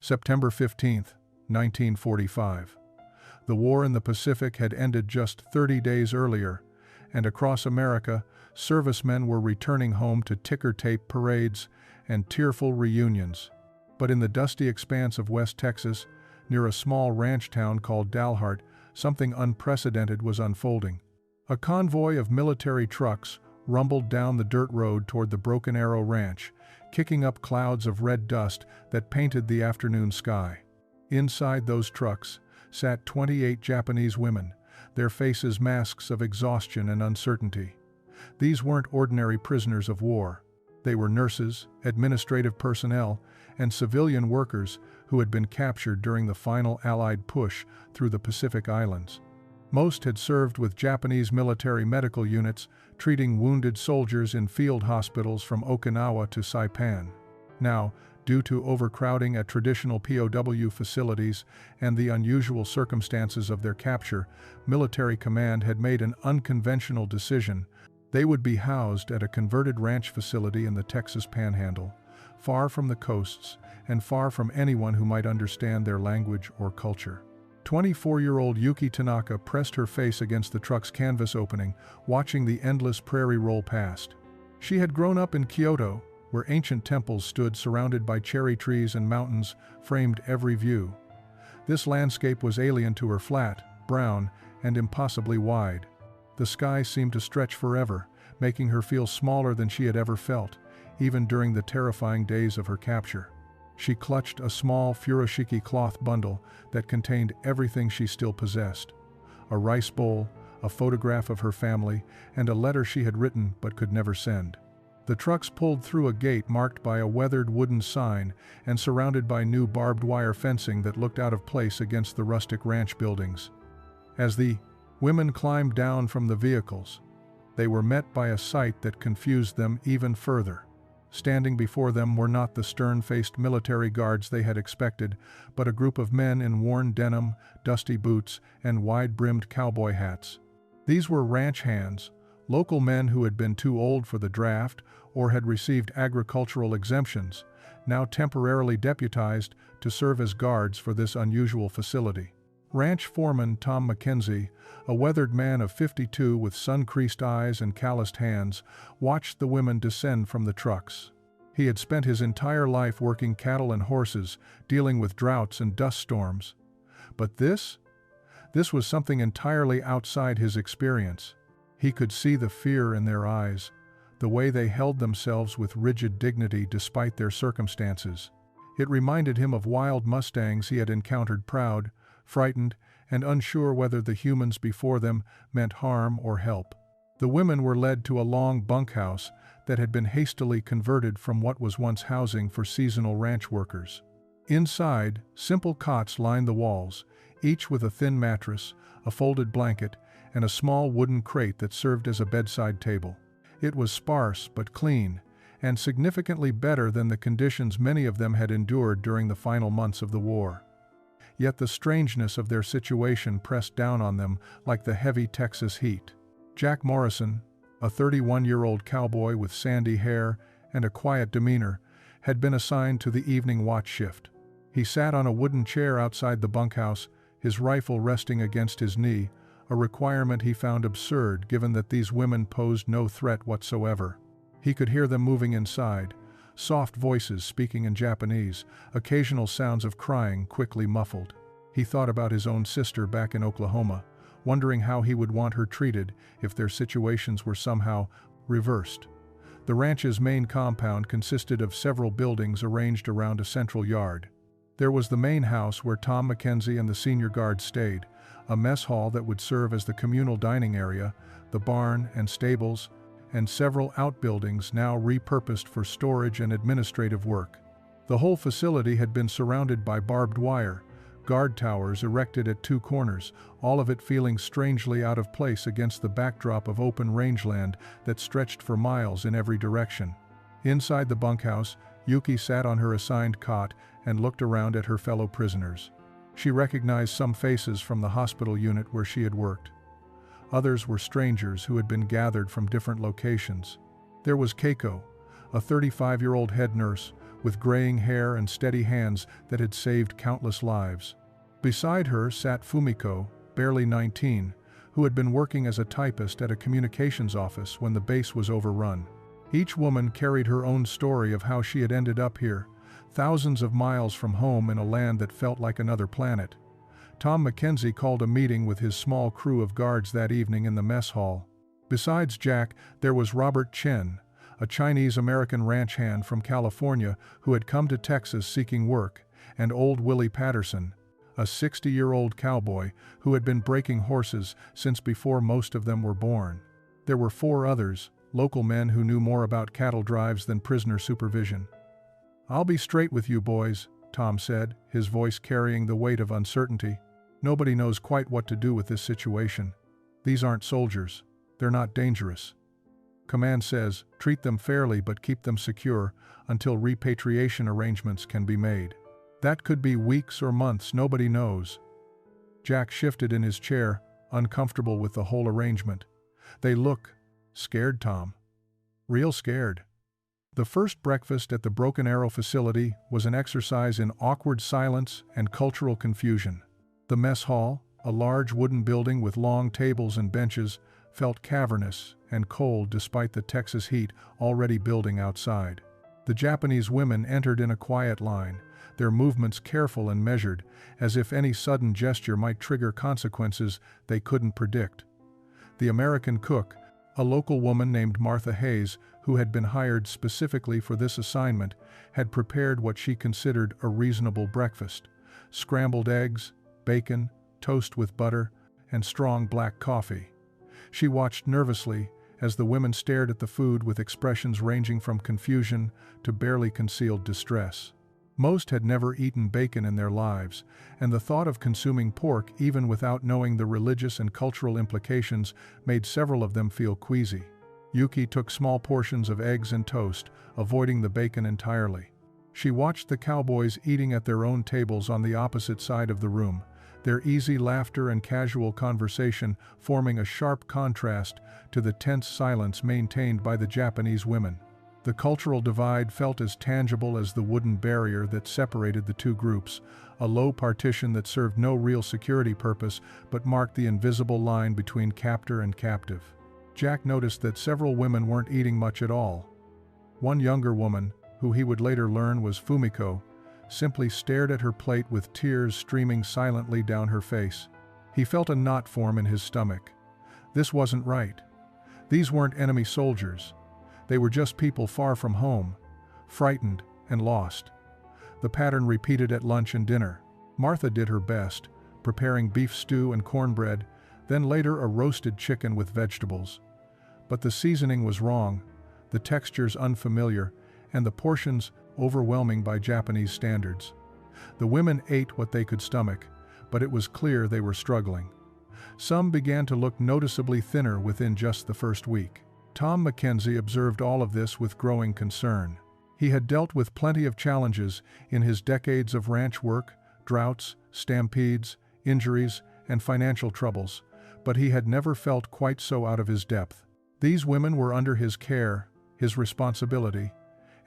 September 15, 1945. The war in the Pacific had ended just 30 days earlier, and across America, servicemen were returning home to ticker-tape parades and tearful reunions. But in the dusty expanse of West Texas, near a small ranch town called Dalhart, something unprecedented was unfolding. A convoy of military trucks rumbled down the dirt road toward the Broken Arrow Ranch, kicking up clouds of red dust that painted the afternoon sky. Inside those trucks sat 28 Japanese women, their faces masks of exhaustion and uncertainty. These weren't ordinary prisoners of war. They were nurses, administrative personnel, and civilian workers who had been captured during the final Allied push through the Pacific Islands. Most had served with Japanese military medical units, treating wounded soldiers in field hospitals from Okinawa to Saipan. Now, due to overcrowding at traditional POW facilities and the unusual circumstances of their capture, military command had made an unconventional decision. They would be housed at a converted ranch facility in the Texas Panhandle, far from the coasts and far from anyone who might understand their language or culture. 24-year-old Yuki Tanaka pressed her face against the truck's canvas opening, watching the endless prairie roll past. She had grown up in Kyoto, where ancient temples stood surrounded by cherry trees and mountains framed every view. This landscape was alien to her, flat, brown, and impossibly wide. The sky seemed to stretch forever, making her feel smaller than she had ever felt, even during the terrifying days of her capture. She clutched a small furoshiki cloth bundle that contained everything she still possessed: a rice bowl, a photograph of her family, and a letter she had written but could never send. The trucks pulled through a gate marked by a weathered wooden sign and surrounded by new barbed wire fencing that looked out of place against the rustic ranch buildings. As the women climbed down from the vehicles, they were met by a sight that confused them even further. Standing before them were not the stern-faced military guards they had expected, but a group of men in worn denim, dusty boots, and wide-brimmed cowboy hats. These were ranch hands, local men who had been too old for the draft or had received agricultural exemptions, now temporarily deputized to serve as guards for this unusual facility. Ranch foreman Tom Mackenzie, a weathered man of 52 with sun-creased eyes and calloused hands, watched the women descend from the trucks. He had spent his entire life working cattle and horses, dealing with droughts and dust storms. But this was something entirely outside his experience. He could see the fear in their eyes, the way they held themselves with rigid dignity despite their circumstances. It reminded him of wild mustangs he had encountered, proud, frightened, and unsure whether the humans before them meant harm or help. The women were led to a long bunkhouse that had been hastily converted from what was once housing for seasonal ranch workers. Inside, simple cots lined the walls, each with a thin mattress, a folded blanket, and a small wooden crate that served as a bedside table. It was sparse but clean, and significantly better than the conditions many of them had endured during the final months of the war. Yet the strangeness of their situation pressed down on them like the heavy Texas heat. Jack Morrison, a 31-year-old cowboy with sandy hair and a quiet demeanor, had been assigned to the evening watch shift. He sat on a wooden chair outside the bunkhouse, his rifle resting against his knee, a requirement he found absurd given that these women posed no threat whatsoever. He could hear them moving inside, soft voices speaking in Japanese, occasional sounds of crying quickly muffled. He thought about his own sister back in Oklahoma, wondering how he would want her treated if their situations were somehow reversed. The ranch's main compound consisted of several buildings arranged around a central yard. There was the main house where Tom Mackenzie and the senior guards stayed, a mess hall that would serve as the communal dining area, the barn and stables, and several outbuildings now repurposed for storage and administrative work. The whole facility had been surrounded by barbed wire, guard towers erected at two corners, all of it feeling strangely out of place against the backdrop of open rangeland that stretched for miles in every direction. Inside the bunkhouse, Yuki sat on her assigned cot and looked around at her fellow prisoners. She recognized some faces from the hospital unit where she had worked. Others were strangers who had been gathered from different locations. There was Keiko, a 35-year-old head nurse, with graying hair and steady hands that had saved countless lives. Beside her sat Fumiko, barely 19, who had been working as a typist at a communications office when the base was overrun. Each woman carried her own story of how she had ended up here, thousands of miles from home in a land that felt like another planet. Tom Mackenzie called a meeting with his small crew of guards that evening in the mess hall. Besides Jack, there was Robert Chen, a Chinese-American ranch hand from California who had come to Texas seeking work, and old Willie Patterson, a 60-year-old cowboy who had been breaking horses since before most of them were born. There were 4 others, local men who knew more about cattle drives than prisoner supervision. "I'll be straight with you boys," Tom said, his voice carrying the weight of uncertainty. "Nobody knows quite what to do with this situation. These aren't soldiers. They're not dangerous. Command says, treat them fairly but keep them secure until repatriation arrangements can be made. That could be weeks or months, nobody knows." Jack shifted in his chair, uncomfortable with the whole arrangement. "They look scared, Tom. Real scared." The first breakfast at the Broken Arrow facility was an exercise in awkward silence and cultural confusion. The mess hall, a large wooden building with long tables and benches, felt cavernous and cold despite the Texas heat already building outside. The Japanese women entered in a quiet line, their movements careful and measured, as if any sudden gesture might trigger consequences they couldn't predict. The American cook, a local woman named Martha Hayes, who had been hired specifically for this assignment, had prepared what she considered a reasonable breakfast: scrambled eggs, bacon, toast with butter, and strong black coffee. She watched nervously as the women stared at the food with expressions ranging from confusion to barely concealed distress. Most had never eaten bacon in their lives, and the thought of consuming pork even without knowing the religious and cultural implications made several of them feel queasy. Yuki took small portions of eggs and toast, avoiding the bacon entirely. She watched the cowboys eating at their own tables on the opposite side of the room, their easy laughter and casual conversation forming a sharp contrast to the tense silence maintained by the Japanese women. The cultural divide felt as tangible as the wooden barrier that separated the two groups, a low partition that served no real security purpose but marked the invisible line between captor and captive. Jack noticed that several women weren't eating much at all. One younger woman, who he would later learn was Fumiko, simply stared at her plate with tears streaming silently down her face. He felt a knot form in his stomach. This wasn't right. These weren't enemy soldiers. They were just people far from home, frightened and lost. The pattern repeated at lunch and dinner. Martha did her best, preparing beef stew and cornbread, then later a roasted chicken with vegetables. But the seasoning was wrong, the textures unfamiliar, and the portions overwhelming by Japanese standards. The women ate what they could stomach, but it was clear they were struggling. Some began to look noticeably thinner within just the first week. Tom Mackenzie observed all of this with growing concern. He had dealt with plenty of challenges in his decades of ranch work, droughts, stampedes, injuries, and financial troubles, but he had never felt quite so out of his depth. These women were under his care, his responsibility,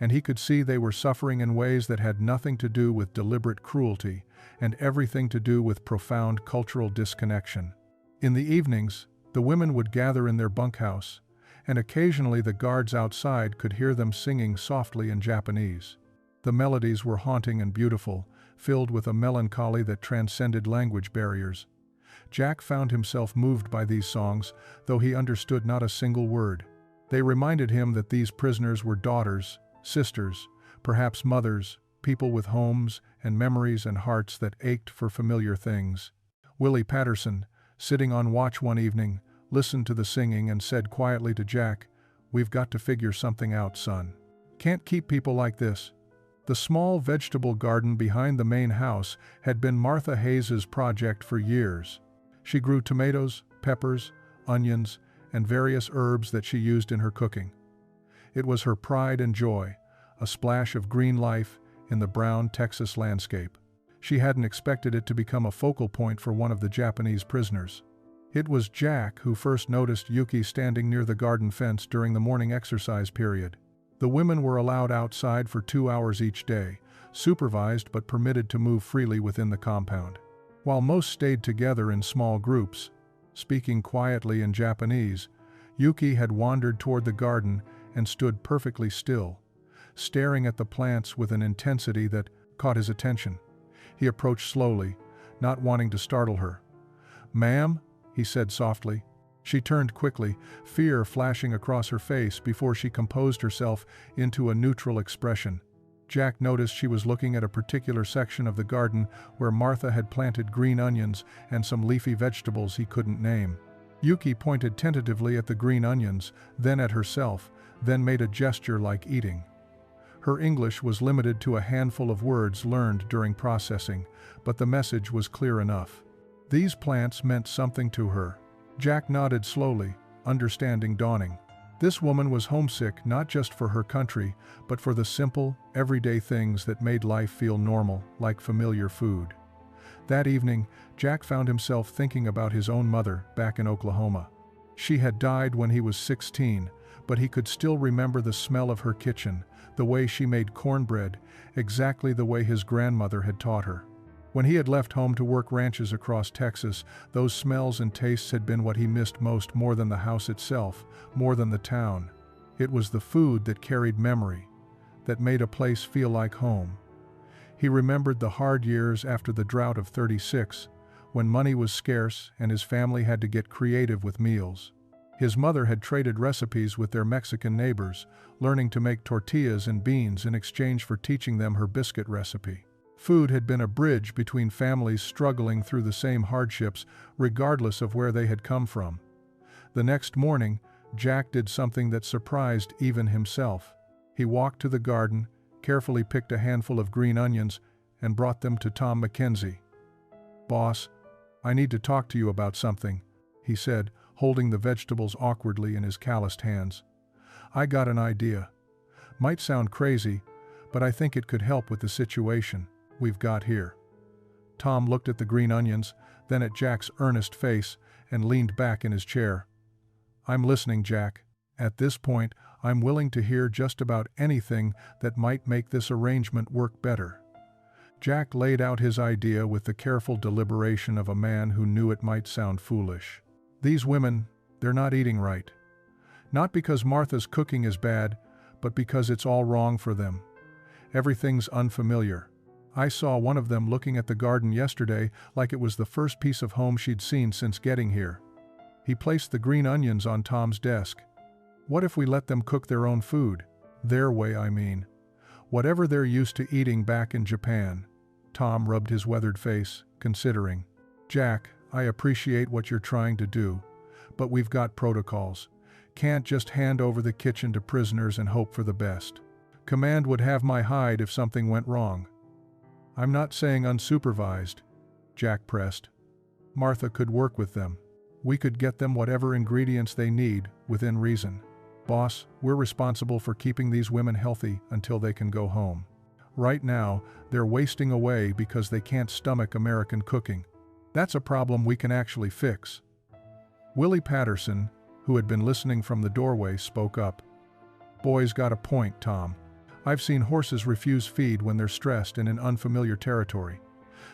and he could see they were suffering in ways that had nothing to do with deliberate cruelty and everything to do with profound cultural disconnection. In the evenings, the women would gather in their bunkhouse, and occasionally the guards outside could hear them singing softly in Japanese. The melodies were haunting and beautiful, filled with a melancholy that transcended language barriers. Jack found himself moved by these songs, though he understood not a single word. They reminded him that these prisoners were daughters, sisters, perhaps mothers, people with homes and memories and hearts that ached for familiar things. Willie Patterson, sitting on watch one evening, listened to the singing and said quietly to Jack, "We've got to figure something out, son. Can't keep people like this." The small vegetable garden behind the main house had been Martha Hayes's project for years. She grew tomatoes, peppers, onions, and various herbs that she used in her cooking. It was her pride and joy, a splash of green life in the brown Texas landscape. She hadn't expected it to become a focal point for one of the Japanese prisoners. It was Jack who first noticed Yuki standing near the garden fence during the morning exercise period. The women were allowed outside for 2 hours each day, supervised but permitted to move freely within the compound. While most stayed together in small groups, speaking quietly in Japanese, Yuki had wandered toward the garden and stood perfectly still, staring at the plants with an intensity that caught his attention. He approached slowly, not wanting to startle her. "Ma'am?" he said softly. She turned quickly, fear flashing across her face before she composed herself into a neutral expression. Jack noticed she was looking at a particular section of the garden where Martha had planted green onions and some leafy vegetables he couldn't name. Yuki pointed tentatively at the green onions, then at herself, then made a gesture like eating. Her English was limited to a handful of words learned during processing, but the message was clear enough. These plants meant something to her. Jack nodded slowly, understanding dawning. This woman was homesick not just for her country, but for the simple, everyday things that made life feel normal, like familiar food. That evening, Jack found himself thinking about his own mother back in Oklahoma. She had died when he was 16, but he could still remember the smell of her kitchen, the way she made cornbread, exactly the way his grandmother had taught her. When he had left home to work ranches across Texas, those smells and tastes had been what he missed most, more than the house itself, more than the town. It was the food that carried memory, that made a place feel like home. He remembered the hard years after the drought of '36, when money was scarce and his family had to get creative with meals. His mother had traded recipes with their Mexican neighbors, learning to make tortillas and beans in exchange for teaching them her biscuit recipe. Food had been a bridge between families struggling through the same hardships, regardless of where they had come from. The next morning, Jack did something that surprised even himself. He walked to the garden, carefully picked a handful of green onions, and brought them to Tom Mackenzie. "Boss, I need to talk to you about something," he said, holding the vegetables awkwardly in his calloused hands. "I got an idea. Might sound crazy, but I think it could help with the situation we've got here." Tom looked at the green onions, then at Jack's earnest face, and leaned back in his chair. "I'm listening, Jack. At this point, I'm willing to hear just about anything that might make this arrangement work better." Jack laid out his idea with the careful deliberation of a man who knew it might sound foolish. "These women, they're not eating right. Not because Martha's cooking is bad, but because it's all wrong for them. Everything's unfamiliar. I saw one of them looking at the garden yesterday like it was the first piece of home she'd seen since getting here." He placed the green onions on Tom's desk. "What if we let them cook their own food? Their way, I mean. Whatever they're used to eating back in Japan." Tom rubbed his weathered face, considering. "Jack, I appreciate what you're trying to do, but we've got protocols. Can't just hand over the kitchen to prisoners and hope for the best. Command would have my hide if something went wrong." "I'm not saying unsupervised," Jack pressed. "Martha could work with them. We could get them whatever ingredients they need, within reason. Boss, we're responsible for keeping these women healthy until they can go home. Right now, they're wasting away because they can't stomach American cooking. That's a problem we can actually fix." Willie Patterson, who had been listening from the doorway, spoke up. "Boy's got a point, Tom. I've seen horses refuse feed when they're stressed and in unfamiliar territory.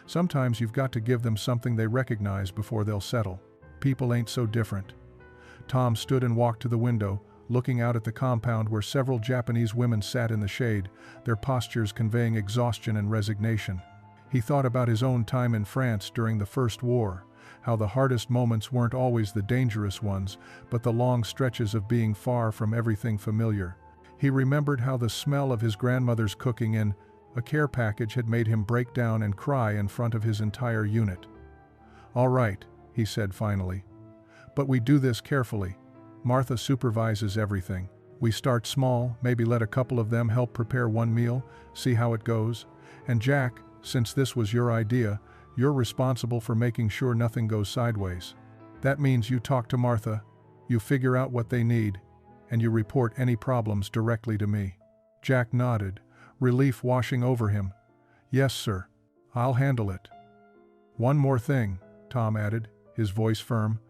Sometimes you've got to give them something they recognize before they'll settle. People ain't so different." Tom stood and walked to the window, looking out at the compound where several Japanese women sat in the shade, their postures conveying exhaustion and resignation. He thought about his own time in France during the First War, how the hardest moments weren't always the dangerous ones, but the long stretches of being far from everything familiar. He remembered how the smell of his grandmother's cooking in a care package had made him break down and cry in front of his entire unit. "All right," he said finally. "But we do this carefully. Martha supervises everything. We start small, maybe let a couple of them help prepare one meal, see how it goes. And Jack, since this was your idea, you're responsible for making sure nothing goes sideways. That means you talk to Martha, you figure out what they need, and you report any problems directly to me." Jack nodded, relief washing over him. "Yes, sir. I'll handle it." "One more thing," Tom added, his voice firm.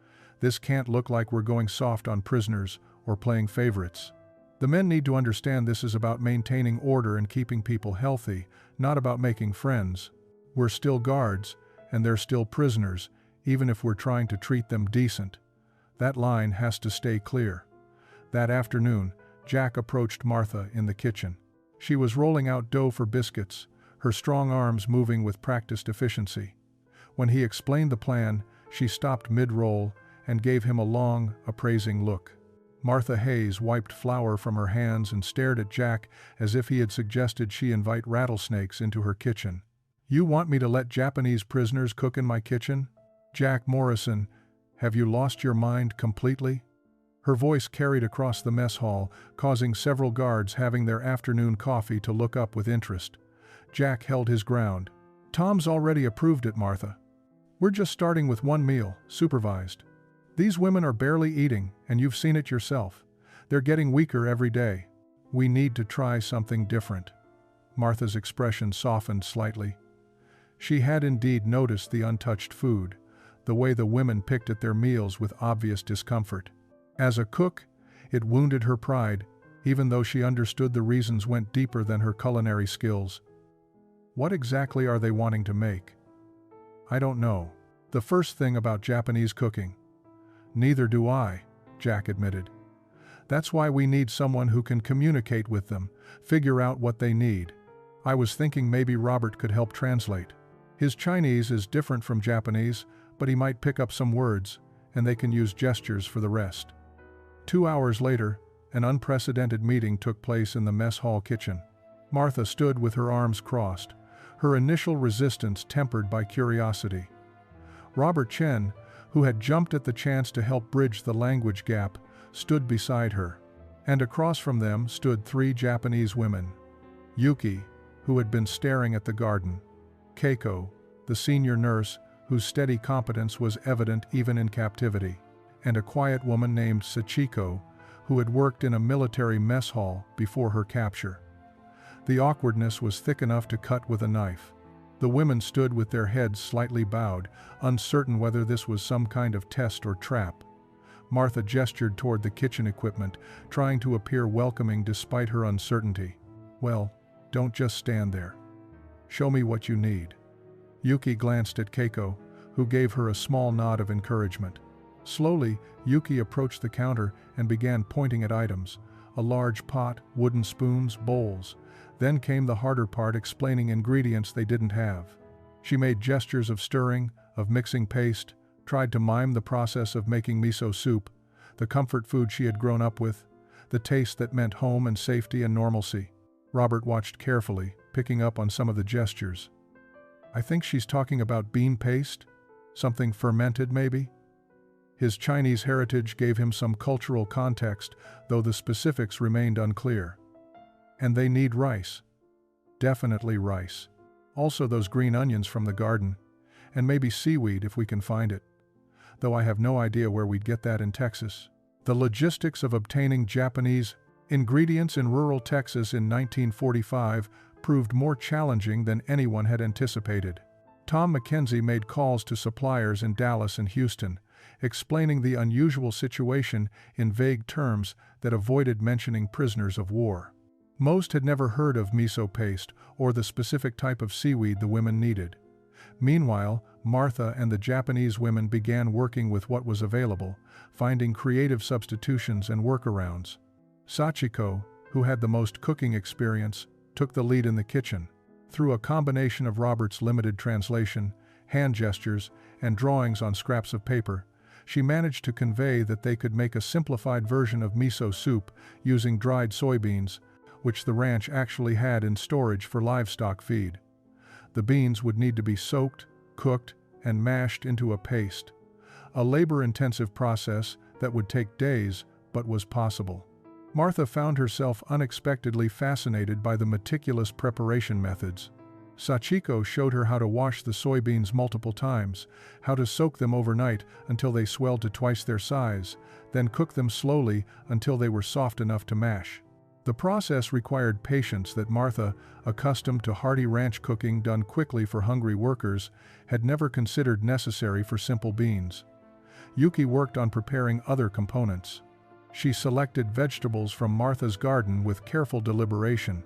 "This can't look like we're going soft on prisoners or playing favorites. The men need to understand this is about maintaining order and keeping people healthy, not about making friends. We're still guards, and they're still prisoners, even if we're trying to treat them decent. That line has to stay clear. That afternoon, Jack approached Martha in the kitchen. She was rolling out dough for biscuits, her strong arms moving with practiced efficiency. When he explained the plan, she stopped mid-roll and gave him a long, appraising look. Martha Hayes wiped flour from her hands and stared at Jack as if he had suggested she invite rattlesnakes into her kitchen. "You want me to let Japanese prisoners cook in my kitchen? Jack Morrison, have you lost your mind completely?" Her voice carried across the mess hall, causing several guards having their afternoon coffee to look up with interest. Jack held his ground. "Tom's already approved it, Martha. We're just starting with one meal, supervised. These women are barely eating, and you've seen it yourself. They're getting weaker every day. We need to try something different." Martha's expression softened slightly. She had indeed noticed the untouched food, the way the women picked at their meals with obvious discomfort. As a cook, it wounded her pride, even though she understood the reasons went deeper than her culinary skills. "What exactly are they wanting to make?" "I don't know. The first thing about Japanese cooking." "Neither do I," Jack admitted. "That's why we need someone who can communicate with them, figure out what they need. I was thinking maybe Robert could help translate. His Chinese is different from Japanese, but he might pick up some words, and they can use gestures for the rest." 2 hours later, an unprecedented meeting took place in the mess hall kitchen. Martha stood with her arms crossed, her initial resistance tempered by curiosity. Robert Chen, who had jumped at the chance to help bridge the language gap, stood beside her. And across from them stood 3 Japanese women. Yuki, who had been staring at the garden. Keiko, the senior nurse, whose steady competence was evident even in captivity. And a quiet woman named Sachiko, who had worked in a military mess hall before her capture. The awkwardness was thick enough to cut with a knife. The women stood with their heads slightly bowed, uncertain whether this was some kind of test or trap. Martha gestured toward the kitchen equipment, trying to appear welcoming despite her uncertainty. "Well, don't just stand there. Show me what you need." Yuki glanced at Keiko, who gave her a small nod of encouragement. Slowly, Yuki approached the counter and began pointing at items: a large pot, wooden spoons, bowls. Then came the harder part, explaining ingredients they didn't have. She made gestures of stirring, of mixing paste, tried to mime the process of making miso soup, the comfort food she had grown up with, the taste that meant home and safety and normalcy. Robert watched carefully, picking up on some of the gestures. "I think she's talking about bean paste? Something fermented, maybe?" His Chinese heritage gave him some cultural context, though the specifics remained unclear. "And they need rice." "Definitely rice. Also those green onions from the garden. And maybe seaweed if we can find it. Though I have no idea where we'd get that in Texas." The logistics of obtaining Japanese ingredients in rural Texas in 1945 proved more challenging than anyone had anticipated. Tom McKenzie made calls to suppliers in Dallas and Houston, explaining the unusual situation in vague terms that avoided mentioning prisoners of war. Most had never heard of miso paste or the specific type of seaweed the women needed. Meanwhile, Martha and the Japanese women began working with what was available, finding creative substitutions and workarounds. Sachiko, who had the most cooking experience, took the lead in the kitchen. Through a combination of Robert's limited translation, hand gestures, and drawings on scraps of paper, she managed to convey that they could make a simplified version of miso soup using dried soybeans, which the ranch actually had in storage for livestock feed. The beans would need to be soaked, cooked, and mashed into a paste. A labor-intensive process that would take days, but was possible. Martha found herself unexpectedly fascinated by the meticulous preparation methods. Sachiko showed her how to wash the soybeans multiple times, how to soak them overnight until they swelled to twice their size, then cook them slowly until they were soft enough to mash. The process required patience that Martha, accustomed to hearty ranch cooking done quickly for hungry workers, had never considered necessary for simple beans. Yuki worked on preparing other components. She selected vegetables from Martha's garden with careful deliberation.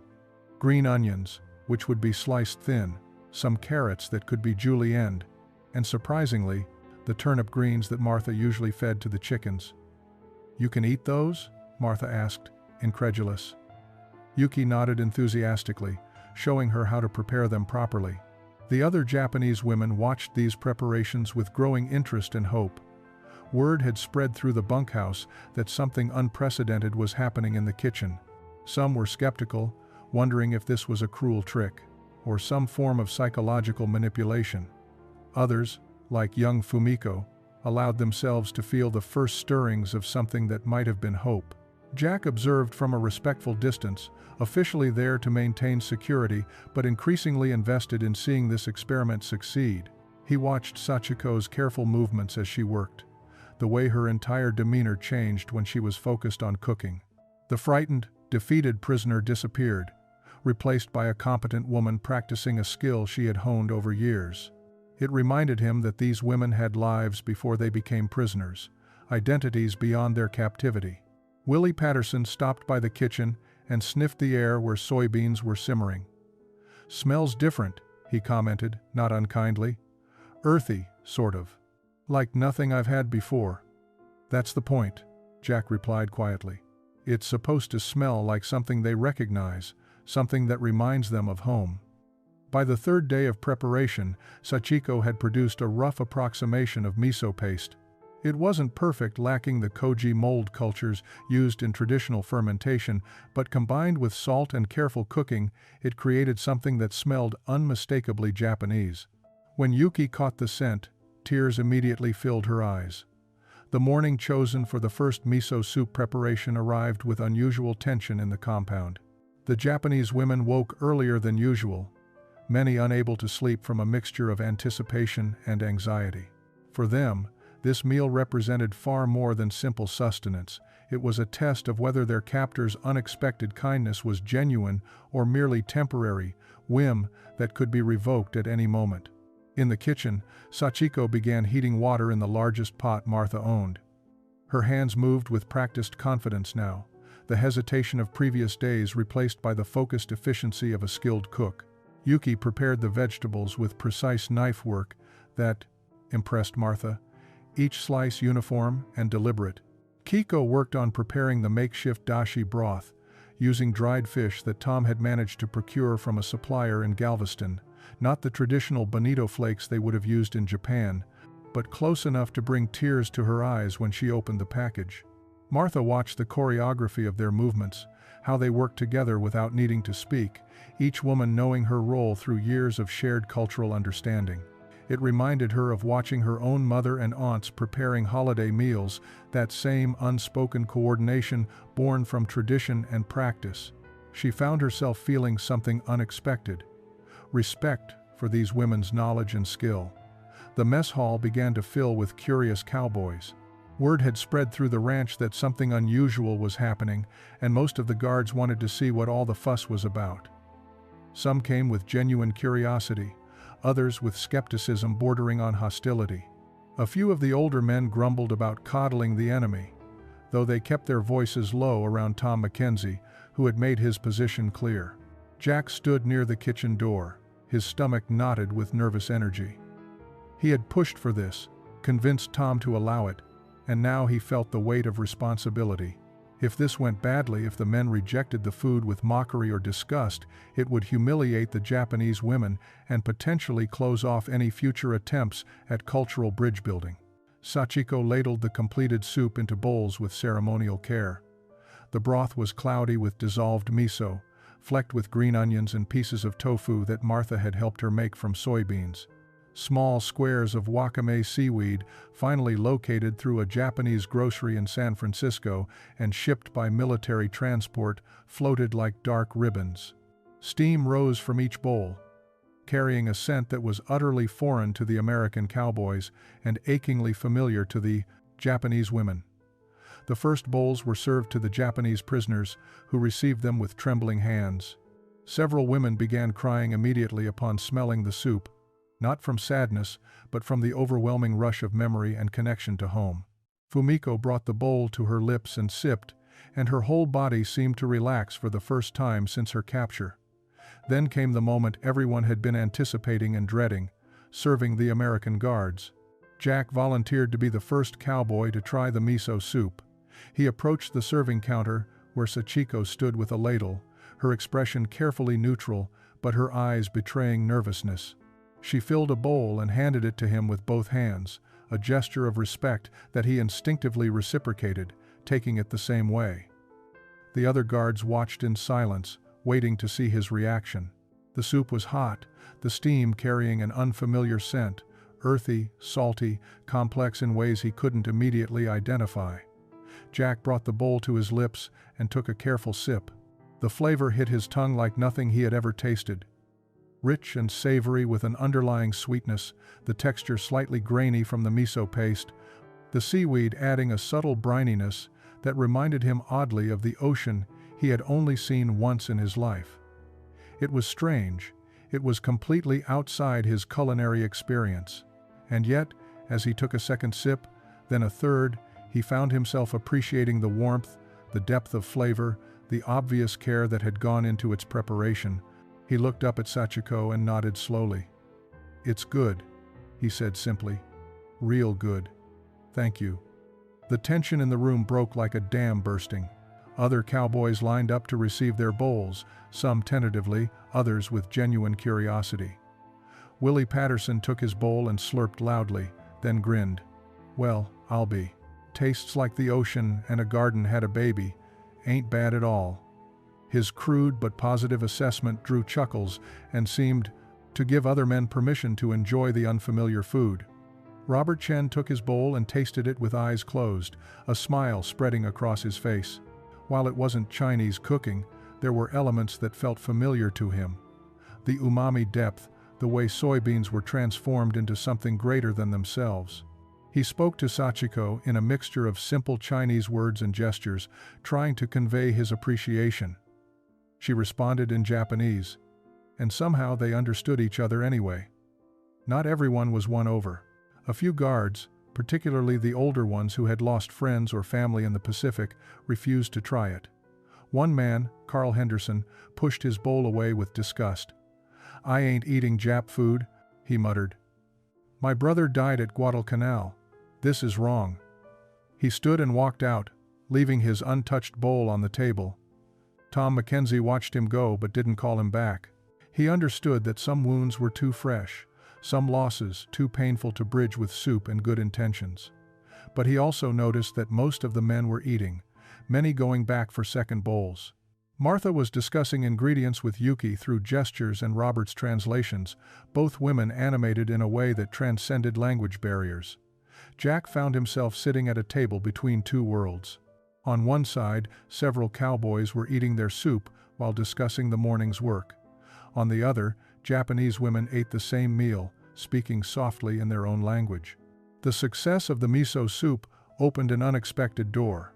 Green onions, which would be sliced thin, some carrots that could be julienned, and surprisingly, the turnip greens that Martha usually fed to the chickens. "You can eat those?" Martha asked, incredulous. Yuki nodded enthusiastically, showing her how to prepare them properly. The other Japanese women watched these preparations with growing interest and hope. Word had spread through the bunkhouse that something unprecedented was happening in the kitchen. Some were skeptical, wondering if this was a cruel trick, or some form of psychological manipulation. Others, like young Fumiko, allowed themselves to feel the first stirrings of something that might have been hope. Jack observed from a respectful distance, officially there to maintain security, but increasingly invested in seeing this experiment succeed. He watched Sachiko's careful movements as she worked, the way her entire demeanor changed when she was focused on cooking. The frightened, defeated prisoner disappeared, replaced by a competent woman practicing a skill she had honed over years. It reminded him that these women had lives before they became prisoners, identities beyond their captivity. Willie Patterson stopped by the kitchen and sniffed the air where soybeans were simmering. "Smells different," he commented, not unkindly. "Earthy, sort of. Like nothing I've had before." "That's the point," Jack replied quietly. "It's supposed to smell like something they recognize, something that reminds them of home." By the third day of preparation, Sachiko had produced a rough approximation of miso paste. It wasn't perfect, lacking the koji mold cultures used in traditional fermentation, but combined with salt and careful cooking, it created something that smelled unmistakably Japanese. When Yuki caught the scent, tears immediately filled her eyes. The morning chosen for the first miso soup preparation arrived with unusual tension in the compound. The Japanese women woke earlier than usual, many unable to sleep from a mixture of anticipation and anxiety. For them, this meal represented far more than simple sustenance. It was a test of whether their captor's unexpected kindness was genuine or merely temporary whim that could be revoked at any moment. In the kitchen, Sachiko began heating water in the largest pot Martha owned. Her hands moved with practiced confidence now, the hesitation of previous days replaced by the focused efficiency of a skilled cook. Yuki prepared the vegetables with precise knife work that impressed Martha, each slice uniform and deliberate. Kiko worked on preparing the makeshift dashi broth, using dried fish that Tom had managed to procure from a supplier in Galveston, not the traditional bonito flakes they would have used in Japan, but close enough to bring tears to her eyes when she opened the package. Martha watched the choreography of their movements, how they worked together without needing to speak, each woman knowing her role through years of shared cultural understanding. It reminded her of watching her own mother and aunts preparing holiday meals, that same unspoken coordination born from tradition and practice. She found herself feeling something unexpected: respect for these women's knowledge and skill. The mess hall began to fill with curious cowboys. Word had spread through the ranch that something unusual was happening, and most of the guards wanted to see what all the fuss was about. Some came with genuine curiosity, others with skepticism bordering on hostility. A few of the older men grumbled about coddling the enemy, though they kept their voices low around Tom Mackenzie, who had made his position clear. Jack stood near the kitchen door, his stomach knotted with nervous energy. He had pushed for this, convinced Tom to allow it, and now he felt the weight of responsibility. If this went badly, if the men rejected the food with mockery or disgust, it would humiliate the Japanese women and potentially close off any future attempts at cultural bridge building. Sachiko ladled the completed soup into bowls with ceremonial care. The broth was cloudy with dissolved miso, flecked with green onions and pieces of tofu that Martha had helped her make from soybeans. Small squares of wakame seaweed, finally located through a Japanese grocery in San Francisco and shipped by military transport, floated like dark ribbons. Steam rose from each bowl, carrying a scent that was utterly foreign to the American cowboys and achingly familiar to the Japanese women. The first bowls were served to the Japanese prisoners, who received them with trembling hands. Several women began crying immediately upon smelling the soup, not from sadness, but from the overwhelming rush of memory and connection to home. Fumiko brought the bowl to her lips and sipped, and her whole body seemed to relax for the first time since her capture. Then came the moment everyone had been anticipating and dreading, serving the American guards. Jack volunteered to be the first cowboy to try the miso soup. He approached the serving counter, where Sachiko stood with a ladle, her expression carefully neutral, but her eyes betraying nervousness. She filled a bowl and handed it to him with both hands, a gesture of respect that he instinctively reciprocated, taking it the same way. The other guards watched in silence, waiting to see his reaction. The soup was hot, the steam carrying an unfamiliar scent, earthy, salty, complex in ways he couldn't immediately identify. Jack brought the bowl to his lips and took a careful sip. The flavor hit his tongue like nothing he had ever tasted. Rich and savory with an underlying sweetness, the texture slightly grainy from the miso paste, the seaweed adding a subtle brininess that reminded him oddly of the ocean he had only seen once in his life. It was strange, it was completely outside his culinary experience. And yet, as he took a second sip, then a third, he found himself appreciating the warmth, the depth of flavor, the obvious care that had gone into its preparation. He looked up at Sachiko and nodded slowly. "It's good," he said simply. "Real good. Thank you." The tension in the room broke like a dam bursting. Other cowboys lined up to receive their bowls, some tentatively, others with genuine curiosity. Willie Patterson took his bowl and slurped loudly, then grinned. "Well, I'll be. Tastes like the ocean and a garden had a baby. Ain't bad at all." His crude but positive assessment drew chuckles and seemed to give other men permission to enjoy the unfamiliar food. Robert Chen took his bowl and tasted it with eyes closed, a smile spreading across his face. While it wasn't Chinese cooking, there were elements that felt familiar to him. The umami depth, the way soybeans were transformed into something greater than themselves. He spoke to Sachiko in a mixture of simple Chinese words and gestures, trying to convey his appreciation. She responded in Japanese, and somehow they understood each other anyway. Not everyone was won over. A few guards, particularly the older ones who had lost friends or family in the Pacific, refused to try it. One man, Carl Henderson, pushed his bowl away with disgust. "I ain't eating Jap food," he muttered. "My brother died at Guadalcanal. This is wrong." He stood and walked out, leaving his untouched bowl on the table. Tom Mackenzie watched him go but didn't call him back. He understood that some wounds were too fresh, some losses too painful to bridge with soup and good intentions. But he also noticed that most of the men were eating, many going back for second bowls. Martha was discussing ingredients with Yuki through gestures and Robert's translations, both women animated in a way that transcended language barriers. Jack found himself sitting at a table between two worlds. On one side, several cowboys were eating their soup while discussing the morning's work. On the other, Japanese women ate the same meal, speaking softly in their own language. The success of the miso soup opened an unexpected door.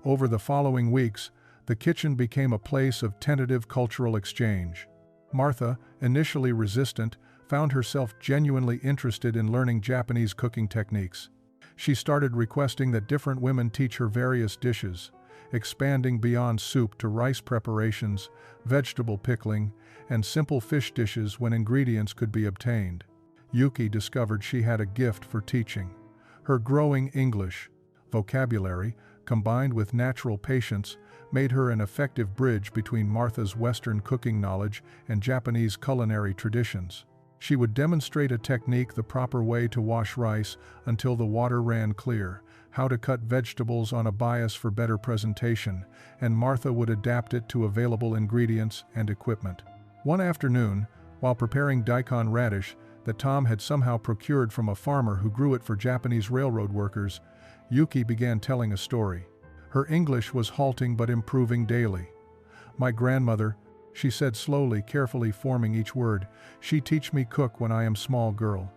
Over the following weeks, the kitchen became a place of tentative cultural exchange. Martha, initially resistant, found herself genuinely interested in learning Japanese cooking techniques. She started requesting that different women teach her various dishes, expanding beyond soup to rice preparations, vegetable pickling, and simple fish dishes when ingredients could be obtained. Yuki discovered she had a gift for teaching. Her growing English vocabulary, combined with natural patience, made her an effective bridge between Martha's Western cooking knowledge and Japanese culinary traditions. She would demonstrate a technique the proper way to wash rice until the water ran clear, how to cut vegetables on a bias for better presentation, and Martha would adapt it to available ingredients and equipment. One afternoon, while preparing daikon radish that Tom had somehow procured from a farmer who grew it for Japanese railroad workers, Yuki began telling a story. Her English was halting but improving daily. "My grandmother," she said slowly, carefully forming each word, "she teach me cook when I am small girl.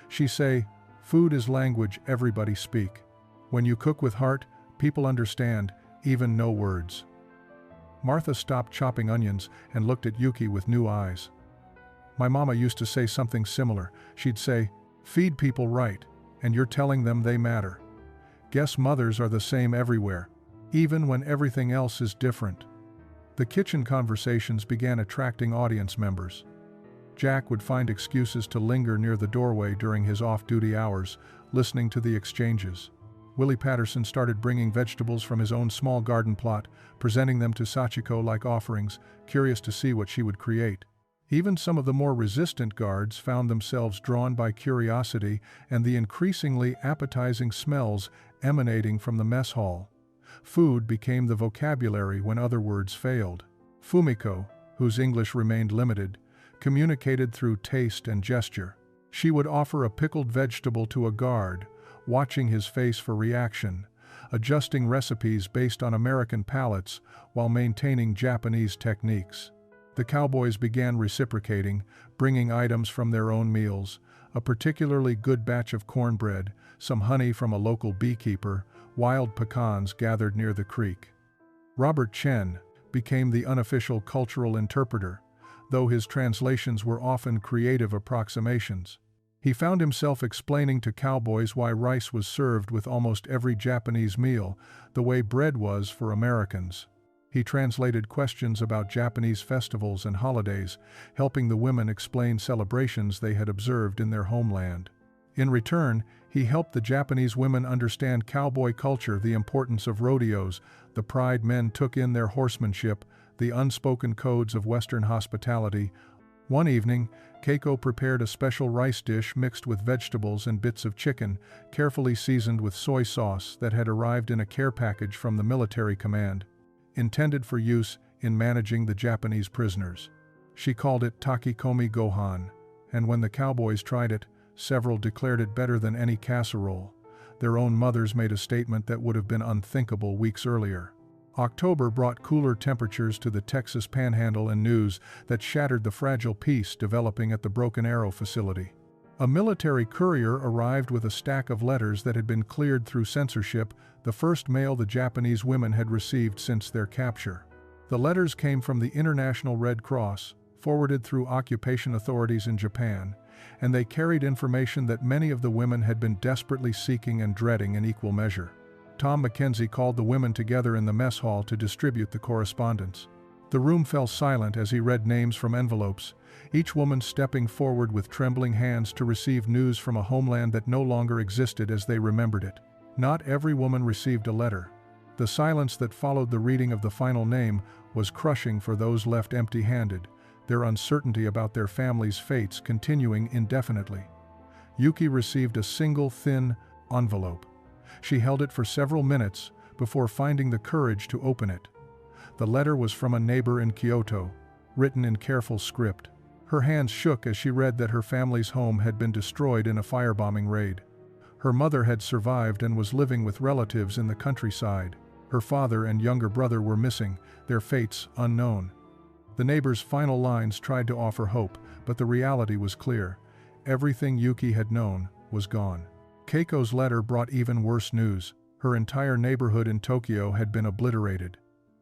She say, food is language everybody speak. When you cook with heart, people understand, even no words." Martha stopped chopping onions and looked at Yuki with new eyes. "My mama used to say something similar. She'd say, feed people right, and you're telling them they matter. Guess mothers are the same everywhere, even when everything else is different. The kitchen conversations began attracting audience members. Jack would find excuses to linger near the doorway during his off-duty hours, listening to the exchanges. Willie Patterson started bringing vegetables from his own small garden plot, presenting them to Sachiko like offerings, curious to see what she would create. Even some of the more resistant guards found themselves drawn by curiosity and the increasingly appetizing smells emanating from the mess hall. Food became the vocabulary when other words failed. Fumiko, whose English remained limited, communicated through taste and gesture. She would offer a pickled vegetable to a guard, watching his face for reaction, adjusting recipes based on American palates while maintaining Japanese techniques. The Cowboys began reciprocating, bringing items from their own meals, a particularly good batch of cornbread, some honey from a local beekeeper, wild pecans gathered near the creek. Robert Chen became the unofficial cultural interpreter, though his translations were often creative approximations. He found himself explaining to cowboys why rice was served with almost every Japanese meal, the way bread was for Americans. He translated questions about Japanese festivals and holidays, helping the women explain celebrations they had observed in their homeland. In return, he helped the Japanese women understand cowboy culture, the importance of rodeos, the pride men took in their horsemanship, the unspoken codes of Western hospitality. One evening, Keiko prepared a special rice dish mixed with vegetables and bits of chicken, carefully seasoned with soy sauce that had arrived in a care package from the military command, intended for use in managing the Japanese prisoners. She called it takikomi gohan, and when the cowboys tried it, several declared it better than any casserole. Their own mothers made a statement that would have been unthinkable weeks earlier. October brought cooler temperatures to the Texas Panhandle and news that shattered the fragile peace developing at the Broken Arrow facility. A military courier arrived with a stack of letters that had been cleared through censorship, the first mail the Japanese women had received since their capture. The letters came from the International Red Cross, forwarded through occupation authorities in Japan, and they carried information that many of the women had been desperately seeking and dreading in equal measure. Tom Mackenzie called the women together in the mess hall to distribute the correspondence. The room fell silent as he read names from envelopes, each woman stepping forward with trembling hands to receive news from a homeland that no longer existed as they remembered it. Not every woman received a letter. The silence that followed the reading of the final name was crushing for those left empty-handed, their uncertainty about their families' fates continuing indefinitely. Yuki received a single thin envelope. She held it for several minutes before finding the courage to open it. The letter was from a neighbor in Kyoto, written in careful script. Her hands shook as she read that her family's home had been destroyed in a firebombing raid. Her mother had survived and was living with relatives in the countryside. Her father and younger brother were missing, their fates unknown. The neighbor's final lines tried to offer hope, but the reality was clear. Everything Yuki had known was gone. Keiko's letter brought even worse news. Her entire neighborhood in Tokyo had been obliterated.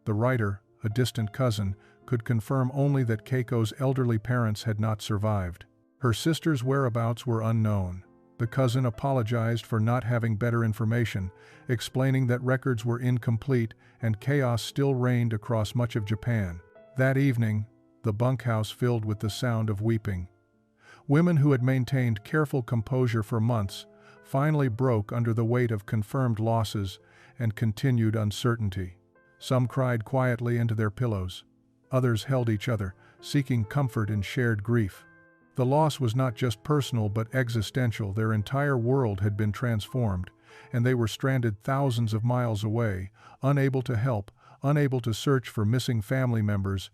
The writer, a distant cousin, could confirm only that Keiko's elderly parents had not survived. Her sister's whereabouts were unknown. The cousin apologized for not having better information, explaining that records were incomplete and chaos still reigned across much of Japan. That evening, the bunkhouse filled with the sound of weeping. Women who had maintained careful composure for months finally broke under the weight of confirmed losses and continued uncertainty. Some cried quietly into their pillows. Others held each other, seeking comfort in shared grief. The loss was not just personal but existential. Their entire world had been transformed, and they were stranded thousands of miles away, unable to help, unable to search for missing family members,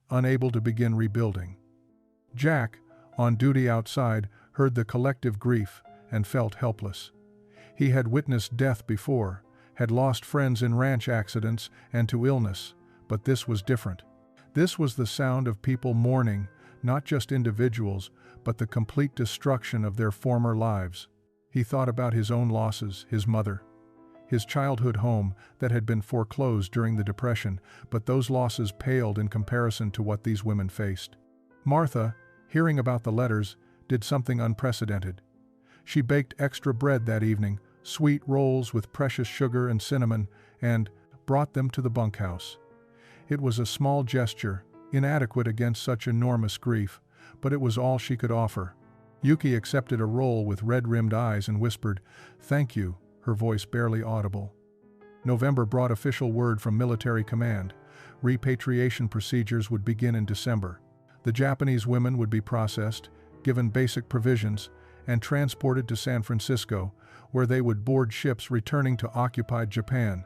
unable to begin rebuilding. Jack, on duty outside, heard the collective grief and felt helpless. He had witnessed death before, had lost friends in ranch accidents and to illness, but this was different. This was the sound of people mourning, not just individuals, but the complete destruction of their former lives. He thought about his own losses, his mother, his childhood home that had been foreclosed during the Depression, but those losses paled in comparison to what these women faced. Martha, hearing about the letters, did something unprecedented. She baked extra bread that evening, sweet rolls with precious sugar and cinnamon, and brought them to the bunkhouse. It was a small gesture, inadequate against such enormous grief, but it was all she could offer. Yuki accepted a roll with red-rimmed eyes and whispered, "Thank you," her voice barely audible. November brought official word from military command. Repatriation procedures would begin in December. The Japanese women would be processed, given basic provisions, and transported to San Francisco, where they would board ships returning to occupied Japan.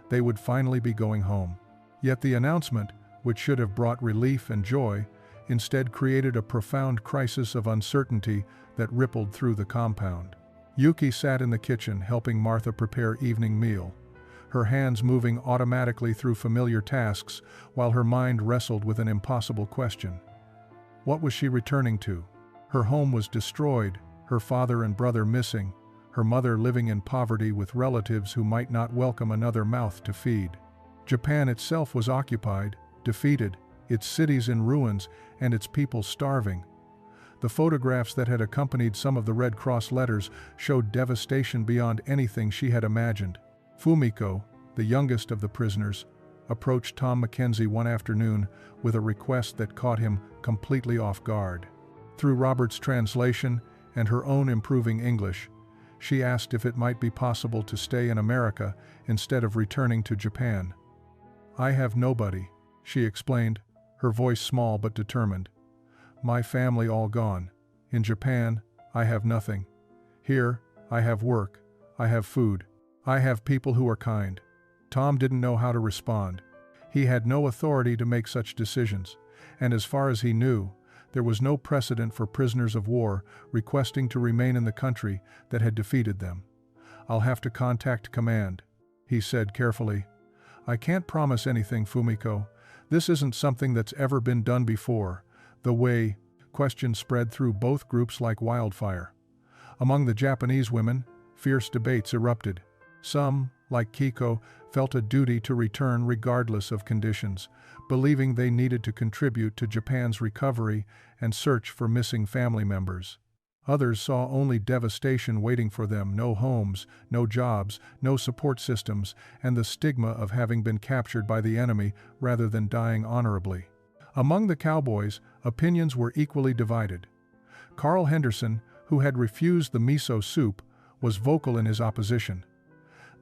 They would finally be going home. Yet the announcement, which should have brought relief and joy, instead created a profound crisis of uncertainty that rippled through the compound. Yuki sat in the kitchen helping Martha prepare evening meal, her hands moving automatically through familiar tasks while her mind wrestled with an impossible question. What was she returning to? Her home was destroyed, her father and brother missing, her mother living in poverty with relatives who might not welcome another mouth to feed. Japan itself was occupied, defeated, its cities in ruins, and its people starving. The photographs that had accompanied some of the Red Cross letters showed devastation beyond anything she had imagined. Fumiko, the youngest of the prisoners, approached Tom Mackenzie one afternoon with a request that caught him completely off guard. Through Robert's translation and her own improving English, she asked if it might be possible to stay in America instead of returning to Japan. "I have nobody," she explained, her voice small but determined. "My family all gone. In Japan, I have nothing. Here, I have work, I have food, I have people who are kind." Tom didn't know how to respond. He had no authority to make such decisions, and as far as he knew, there was no precedent for prisoners of war requesting to remain in the country that had defeated them. "I'll have to contact command," he said carefully. "I can't promise anything, Fumiko. This isn't something that's ever been done before." The way questions spread through both groups like wildfire. Among the Japanese women, fierce debates erupted. Some, like Kiko, felt a duty to return regardless of conditions, believing they needed to contribute to Japan's recovery and search for missing family members. Others saw only devastation waiting for them: no homes, no jobs, no support systems, and the stigma of having been captured by the enemy rather than dying honorably. Among the Cowboys, opinions were equally divided. Carl Henderson, who had refused the miso soup, was vocal in his opposition.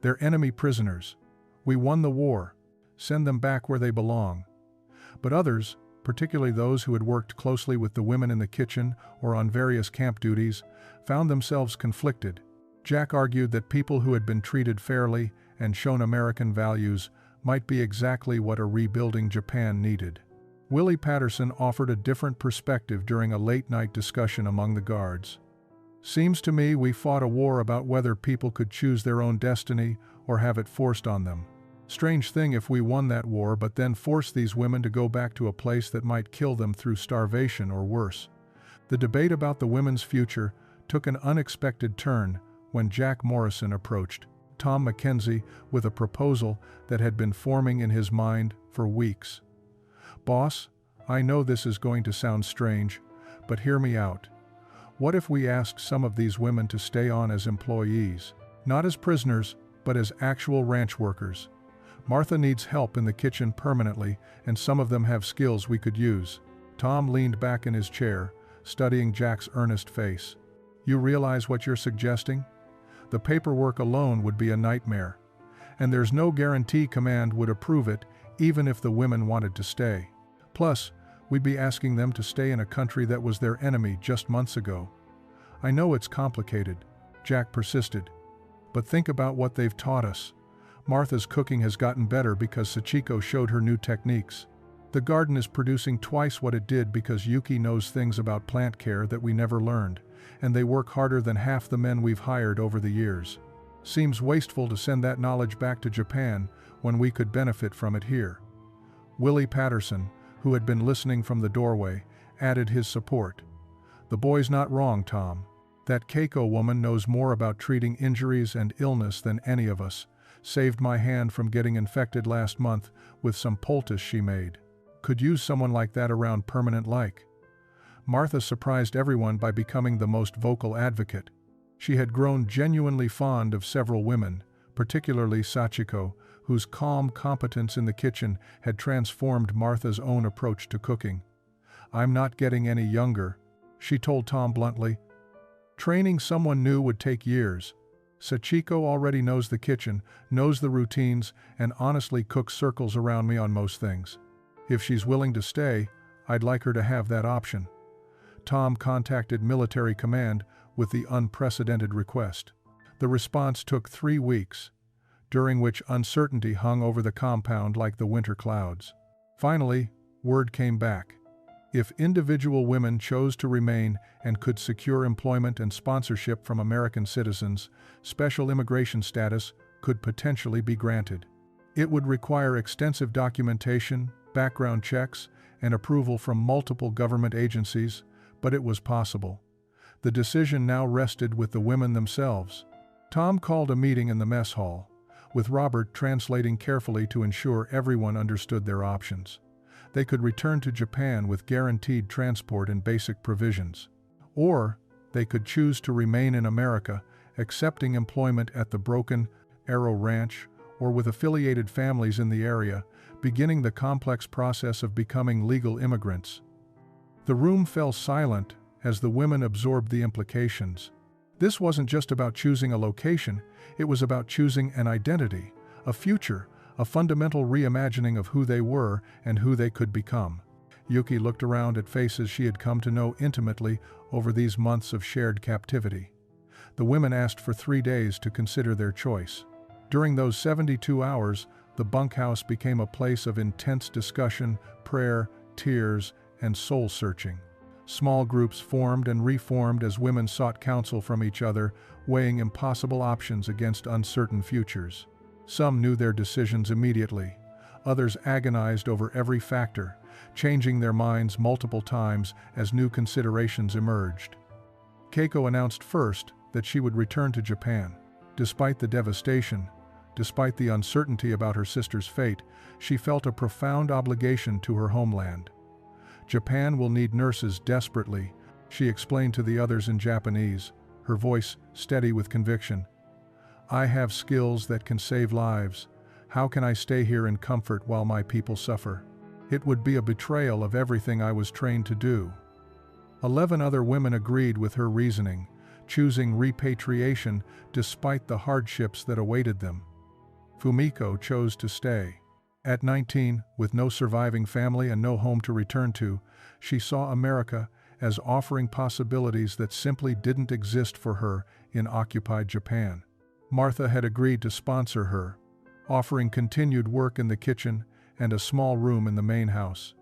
"They're enemy prisoners. We won the war. Send them back where they belong." But others, particularly those who had worked closely with the women in the kitchen or on various camp duties, found themselves conflicted. Jack argued that people who had been treated fairly and shown American values might be exactly what a rebuilding Japan needed. Willie Patterson offered a different perspective during a late-night discussion among the guards. "Seems to me we fought a war about whether people could choose their own destiny or have it forced on them. Strange thing if we won that war but then forced these women to go back to a place that might kill them through starvation or worse." The debate about the women's future took an unexpected turn when Jack Morrison approached Tom Mackenzie with a proposal that had been forming in his mind for weeks. "Boss, I know this is going to sound strange, but hear me out. What if we asked some of these women to stay on as employees? Not as prisoners, but as actual ranch workers. Martha needs help in the kitchen permanently, and some of them have skills we could use." Tom leaned back in his chair, studying Jack's earnest face. "You realize what you're suggesting? The paperwork alone would be a nightmare. And there's no guarantee command would approve it, even if the women wanted to stay. Plus, we'd be asking them to stay in a country that was their enemy just months ago." "I know it's complicated," Jack persisted. "But think about what they've taught us. Martha's cooking has gotten better because Sachiko showed her new techniques. The garden is producing twice what it did because Yuki knows things about plant care that we never learned, and they work harder than half the men we've hired over the years. Seems wasteful to send that knowledge back to Japan when we could benefit from it here." Willie Patterson, who had been listening from the doorway, added his support. "The boy's not wrong, Tom. That Keiko woman knows more about treating injuries and illness than any of us. Saved my hand from getting infected last month with some poultice she made. Could use someone like that around permanent like." Martha surprised everyone by becoming the most vocal advocate. She had grown genuinely fond of several women, particularly Sachiko, whose calm competence in the kitchen had transformed Martha's own approach to cooking. "I'm not getting any younger," she told Tom bluntly. "Training someone new would take years. Sachiko already knows the kitchen, knows the routines, and honestly cooks circles around me on most things. If she's willing to stay, I'd like her to have that option." Tom contacted military command with the unprecedented request. The response took 3 weeks, during which uncertainty hung over the compound like the winter clouds. Finally, word came back. If individual women chose to remain and could secure employment and sponsorship from American citizens, special immigration status could potentially be granted. It would require extensive documentation, background checks, and approval from multiple government agencies, but it was possible. The decision now rested with the women themselves. Tom called a meeting in the mess hall, with Robert translating carefully to ensure everyone understood their options. They could return to Japan with guaranteed transport and basic provisions. Or they could choose to remain in America, accepting employment at the Broken Arrow Ranch or with affiliated families in the area, beginning the complex process of becoming legal immigrants. The room fell silent as the women absorbed the implications. This wasn't just about choosing a location, it was about choosing an identity, a future, a fundamental reimagining of who they were and who they could become. Yuki looked around at faces she had come to know intimately over these months of shared captivity. The women asked for 3 days to consider their choice. During those 72 hours, the bunkhouse became a place of intense discussion, prayer, tears, and soul-searching. Small groups formed and reformed as women sought counsel from each other, weighing impossible options against uncertain futures. Some knew their decisions immediately. Others agonized over every factor, changing their minds multiple times as new considerations emerged. Keiko announced first that she would return to Japan. Despite the devastation, despite the uncertainty about her sister's fate, she felt a profound obligation to her homeland. "Japan will need nurses desperately," she explained to the others in Japanese, her voice steady with conviction. "I have skills that can save lives. How can I stay here in comfort while my people suffer? It would be a betrayal of everything I was trained to do." 11 other women agreed with her reasoning, choosing repatriation despite the hardships that awaited them. Fumiko chose to stay. At 19, with no surviving family and no home to return to, she saw America as offering possibilities that simply didn't exist for her in occupied Japan. Martha had agreed to sponsor her, offering continued work in the kitchen and a small room in the main house.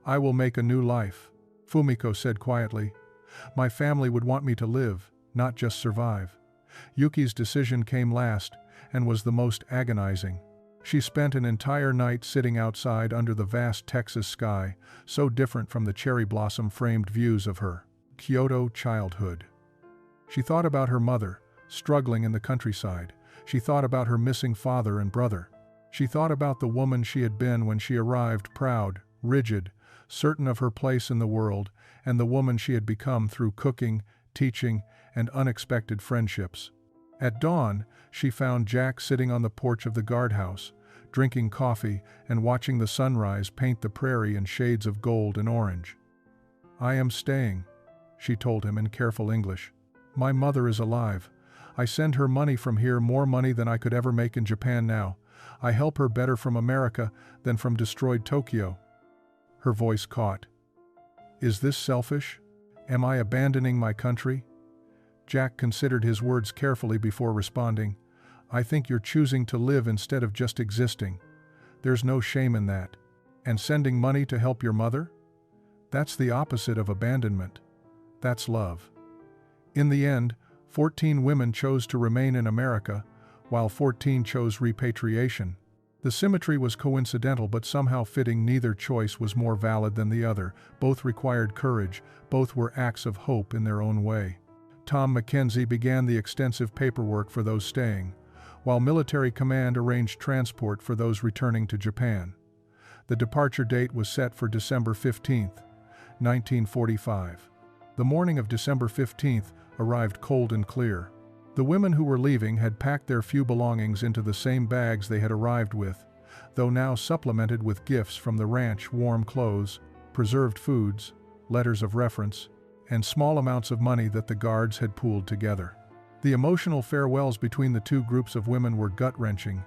"I will make a new life," Fumiko said quietly. "My family would want me to live, not just survive." Yuki's decision came last and was the most agonizing. She spent an entire night sitting outside under the vast Texas sky, so different from the cherry blossom-framed views of her Kyoto childhood. She thought about her mother, struggling in the countryside. She thought about her missing father and brother. She thought about the woman she had been when she arrived, proud, rigid, certain of her place in the world, and the woman she had become through cooking, teaching, and unexpected friendships. At dawn, she found Jack sitting on the porch of the guardhouse, drinking coffee and watching the sunrise paint the prairie in shades of gold and orange. "I am staying," she told him in careful English. "My mother is alive. I send her money from here, more money than I could ever make in Japan now. I help her better from America than from destroyed Tokyo." Her voice caught. "Is this selfish? Am I abandoning my country?" Jack considered his words carefully before responding. "I think you're choosing to live instead of just existing. There's no shame in that. And sending money to help your mother? That's the opposite of abandonment. That's love." In the end, 14 women chose to remain in America, while 14 chose repatriation. The symmetry was coincidental but somehow fitting. Neither choice was more valid than the other. Both required courage. Both were acts of hope in their own way. Tom Mackenzie began the extensive paperwork for those staying, while military command arranged transport for those returning to Japan. The departure date was set for December 15, 1945. The morning of December 15, arrived cold and clear. The women who were leaving had packed their few belongings into the same bags they had arrived with, though now supplemented with gifts from the ranch: warm clothes, preserved foods, letters of reference, and small amounts of money that the guards had pooled together. The emotional farewells between the two groups of women were gut-wrenching,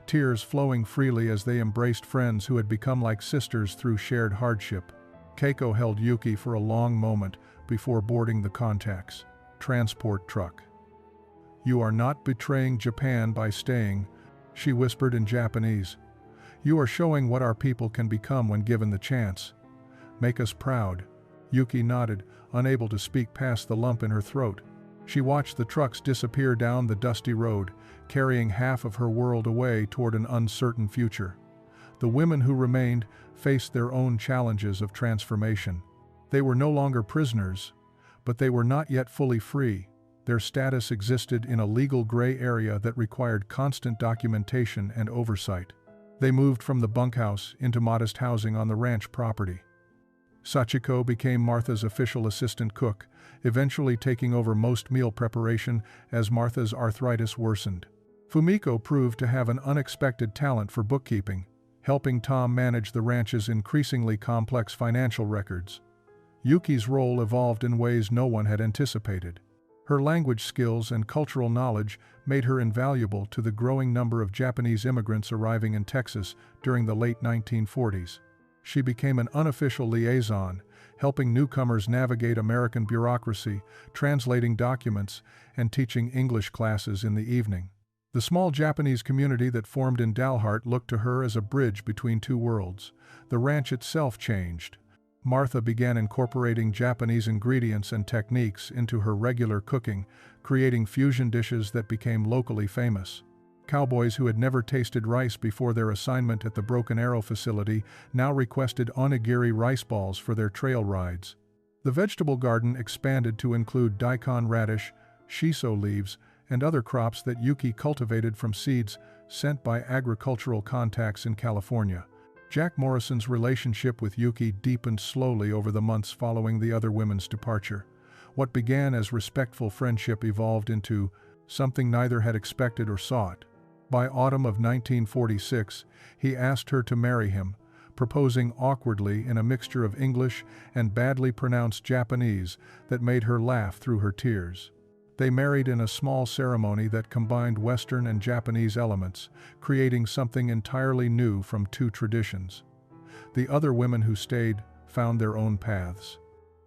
tears flowing freely as they embraced friends who had become like sisters through shared hardship. Keiko held Yuki for a long moment before boarding the Contax transport truck. "You are not betraying Japan by staying," she whispered in Japanese. "You are showing what our people can become when given the chance. Make us proud." Yuki nodded, unable to speak past the lump in her throat. She watched the trucks disappear down the dusty road, carrying half of her world away toward an uncertain future. The women who remained faced their own challenges of transformation. They were no longer prisoners, but they were not yet fully free. Their status existed in a legal gray area that required constant documentation and oversight. They moved from the bunkhouse into modest housing on the ranch property. Sachiko became Martha's official assistant cook, eventually taking over most meal preparation as Martha's arthritis worsened. Fumiko proved to have an unexpected talent for bookkeeping, helping Tom manage the ranch's increasingly complex financial records. Yuki's role evolved in ways no one had anticipated. Her language skills and cultural knowledge made her invaluable to the growing number of Japanese immigrants arriving in Texas during the late 1940s. She became an unofficial liaison, helping newcomers navigate American bureaucracy, translating documents, and teaching English classes in the evening. The small Japanese community that formed in Dalhart looked to her as a bridge between two worlds. The ranch itself changed. Martha began incorporating Japanese ingredients and techniques into her regular cooking, creating fusion dishes that became locally famous. Cowboys who had never tasted rice before their assignment at the Broken Arrow facility now requested onigiri rice balls for their trail rides. The vegetable garden expanded to include daikon radish, shiso leaves, and other crops that Yuki cultivated from seeds sent by agricultural contacts in California. Jack Morrison's relationship with Yuki deepened slowly over the months following the other women's departure. What began as respectful friendship evolved into something neither had expected or sought. By autumn of 1946, he asked her to marry him, proposing awkwardly in a mixture of English and badly pronounced Japanese that made her laugh through her tears. They married in a small ceremony that combined Western and Japanese elements, creating something entirely new from two traditions. The other women who stayed found their own paths.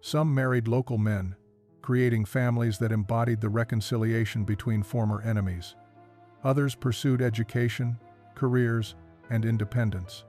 Some married local men, creating families that embodied the reconciliation between former enemies. Others pursued education, careers, and independence.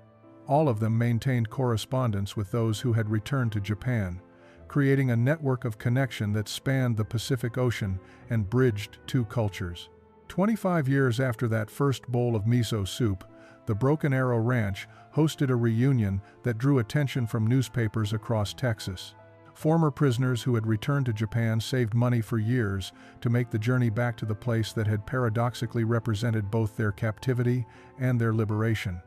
All of them maintained correspondence with those who had returned to Japan, creating a network of connection that spanned the Pacific Ocean and bridged two cultures. 25 years after that first bowl of miso soup, the Broken Arrow Ranch hosted a reunion that drew attention from newspapers across Texas. Former prisoners who had returned to Japan saved money for years to make the journey back to the place that had paradoxically represented both their captivity and their liberation.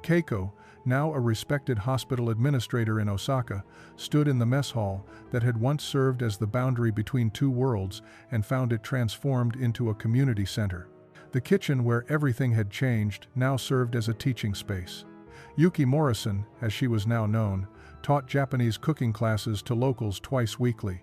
Keiko, now a respected hospital administrator in Osaka, stood in the mess hall that had once served as the boundary between two worlds and found it transformed into a community center. The kitchen where everything had changed now served as a teaching space. Yuki Morrison, as she was now known, taught Japanese cooking classes to locals twice weekly.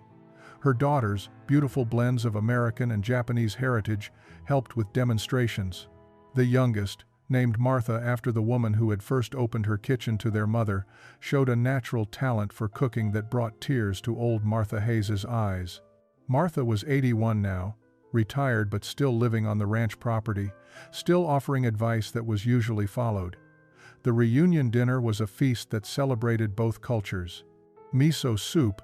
Her daughters, beautiful blends of American and Japanese heritage, helped with demonstrations. The youngest, named Martha after the woman who had first opened her kitchen to their mother, showed a natural talent for cooking that brought tears to old Martha Hayes's eyes. Martha was 81 now, retired but still living on the ranch property, still offering advice that was usually followed. The reunion dinner was a feast that celebrated both cultures. Miso soup,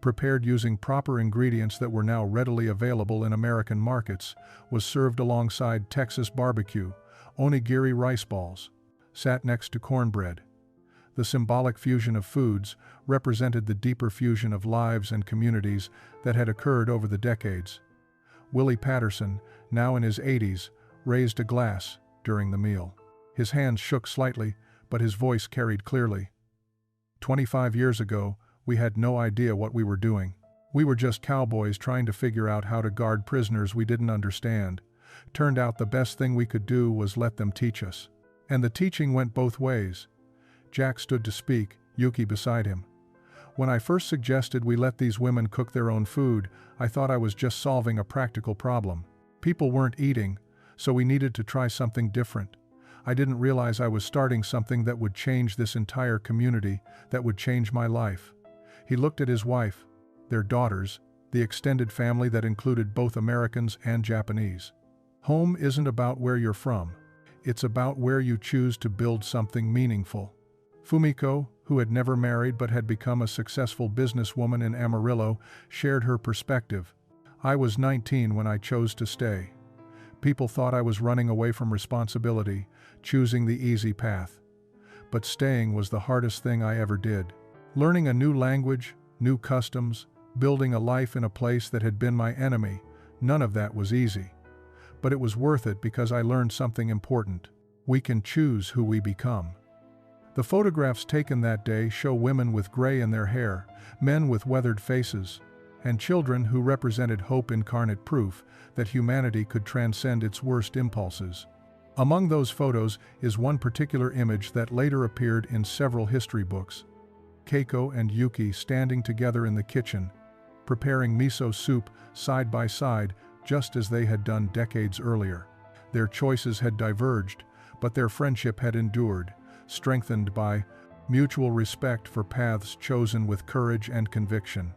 prepared using proper ingredients that were now readily available in American markets, was served alongside Texas barbecue. Onigiri rice balls sat next to cornbread. The symbolic fusion of foods represented the deeper fusion of lives and communities that had occurred over the decades. Willie Patterson, now in his 80s, raised a glass during the meal. His hands shook slightly, but his voice carried clearly. 25 years ago, we had no idea what we were doing. We were just cowboys trying to figure out how to guard prisoners we didn't understand. Turned out the best thing we could do was let them teach us. And the teaching went both ways. Jack stood to speak, Yuki beside him. When I first suggested we let these women cook their own food, I thought I was just solving a practical problem. People weren't eating, so we needed to try something different. I didn't realize I was starting something that would change this entire community, that would change my life. He looked at his wife, their daughters, the extended family that included both Americans and Japanese. Home isn't about where you're from. It's about where you choose to build something meaningful. Fumiko, who had never married but had become a successful businesswoman in Amarillo, shared her perspective. I was 19 when I chose to stay. People thought I was running away from responsibility, choosing the easy path. But staying was the hardest thing I ever did. Learning a new language, new customs, building a life in a place that had been my enemy, none of that was easy. But it was worth it because I learned something important. We can choose who we become. The photographs taken that day show women with gray in their hair, men with weathered faces, and children who represented hope, incarnate proof that humanity could transcend its worst impulses. Among those photos is one particular image that later appeared in several history books. Keiko and Yuki standing together in the kitchen, preparing miso soup side by side, just as they had done decades earlier. Their choices had diverged, but their friendship had endured, strengthened by mutual respect for paths chosen with courage and conviction.